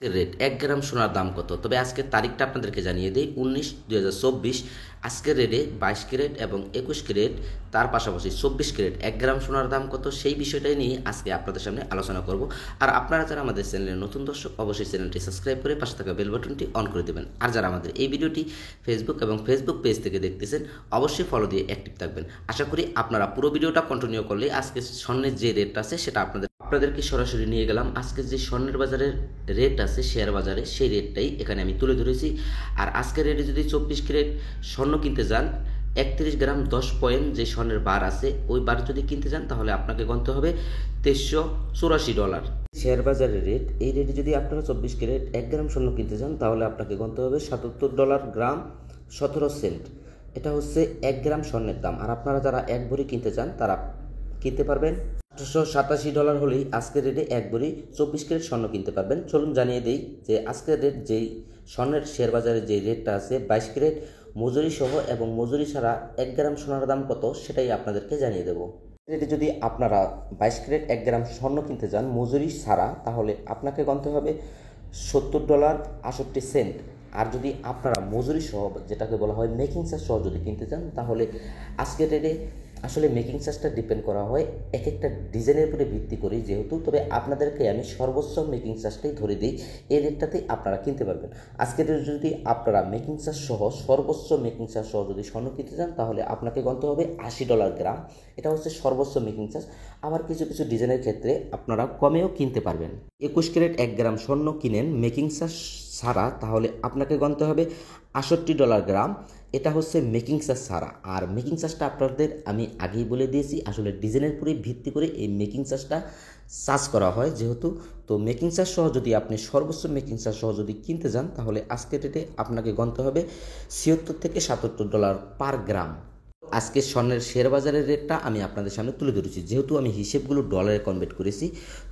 Rate ১ গ্রাম সোনার দাম কত? তবে আজকের তারিখটা আপনাদেরকে জানিয়ে দেই ১৯/২০২৪। আজকের রেটে ২২ ক্যারেট এবং ২১ ক্যারেট, তার পাশাপাশি ২৪ ক্যারেট ১ গ্রাম সোনার দাম কত, সেই বিষয়টাই নিয়ে আজকে আপনাদের সামনে আলোচনা করব। আর আপনারা যারা আমাদের চ্যানেলের নতুন দর্শক, অবশ্যই চ্যানেলটি সাবস্ক্রাইব করে পাশে থাকা বেল বাটনটি অন করে দেবেন। আর যারা আমাদের এই ভিডিওটি ফেসবুক এবং ফেসবুক পেজ থেকে দেখতেছেন, অবশ্যই ফলো দিয়ে অ্যাক্টিভ থাকবেন। আশা করি আপনারা পুরো ভিডিওটা কন্টিনিউ করলে আজকে স্বর্ণের যে রেটটা আছে সেটা আপনাদেরকে সরাসরি নিয়ে গেলাম। আজকে যে স্বর্ণের বাজারের রেট আছে শেয়ার বাজারে, সেই রেটটাই এখানে আমি তুলে ধরেছি। আর আজকের রেটে যদি ২৪ ক্যারেট স্বর্ণ কিনতে যান, ৩১ গ্রাম ১০ পয়েন্ট যে স্বর্ণের বার আছে, ওই বার যদি কিনতে যান তাহলে আপনাকে গুনতে হবে $২৩৮৪। শেয়ার বাজারের রেট, এই রেটে যদি আপনারা ২৪ ক্যারেট ১ গ্রাম স্বর্ণ কিনতে যান তাহলে আপনাকে গুনতে হবে $৭৭ গ্রাম ১৭ সেন্ট। এটা হচ্ছে ১ গ্রাম স্বর্ণের দাম। আর আপনারা যারা ১ ভরি কিনতে চান তারা কিনতে পারবেন $৮৮৭ হলেই আজকের রেটে ১ ভরি ২৪ ক্যারেট স্বর্ণ কিনতে পারবেন। চলুন জানিয়ে দেই যে আজকের রেট, যেই স্বর্ণের শেয়ার বাজারে যে রেটটা আছে ২২ ক্যারেট মজুরি সহ এবং মজুরি ছাড়া ১ গ্রাম সোনার দাম কত সেটাই আপনাদেরকে জানিয়ে দেবো। রেটে যদি আপনারা ২২ ক্যারেট ১ গ্রাম স্বর্ণ কিনতে যান মজুরি ছাড়া, তাহলে আপনাকে গুনতে হবে $৭০.৬৮। আর যদি আপনারা মজুরি সহ, যেটাকে বলা হয় মেকিং চার্জ সহ যদি কিনতে চান, তাহলে আজকের রেটে আসলে মেকিং চার্জটা ডিপেন্ড করা হয় এক একটা ডিজাইনের উপরে ভিত্তি করে যেহেতু, তবে আপনাদেরকে আমি সর্বোচ্চ মেকিং চার্জটাই ধরে দিই, এই রেটটাতেই আপনারা কিনতে পারবেন। আজকের রেটে যদি আপনারা মেকিং চার্জ সহ, সর্বোচ্চ মেকিং চার্জ সহ যদি স্বর্ণ কিনতে চান তাহলে আপনাকে গুনতে হবে $৮০ গ্রাম। এটা হচ্ছে সর্বোচ্চ মেকিং চার্জ। আবার কিছু কিছু ডিজাইনের ক্ষেত্রে আপনারা কমেও কিনতে পারবেন। ২১ ক্যারেট ১ গ্রাম স্বর্ণ কিনেন মেকিং চার্জ ছাড়া, তাহলে আপনাকে গুনতে হবে $৬৮ গ্রাম। এটা হচ্ছে মেকিং চার্জ ছাড়া। আর মেকিং চার্জটা আপনাদের আমি আগেই বলে দিয়েছি, আসলে ডিজাইনের উপরে ভিত্তি করে এই মেকিং চার্জটা চার্জ করা হয় যেহেতু। তো মেকিং চার্জ সহ যদি আপনি সর্বোচ্চ মেকিং চার্জ সহ যদি কিনতে যান তাহলে আজকের রেটে আপনাকে গুনতে হবে $৭৬ থেকে $৭৭ পার গ্রাম। আজকে স্বর্ণের শেয়ার বাজারের রেটটা আমি আপনাদের সামনে তুলে ধরেছি, যেহেতু আমি হিসেবগুলো ডলারে কনভার্ট করেছি।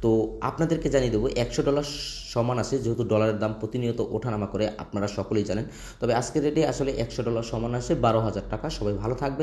তো আপনাদেরকে জানিয়ে দেবো $১০০ সমান আছে, যেহেতু ডলারের দাম প্রতিনিয়ত ওঠানামা করে, আপনারা সকলেই জানেন। তবে আজকের রেটে আসলে $১০০ সমান আসে ১২,০০০ টাকা। সবাই ভালো থাকবে।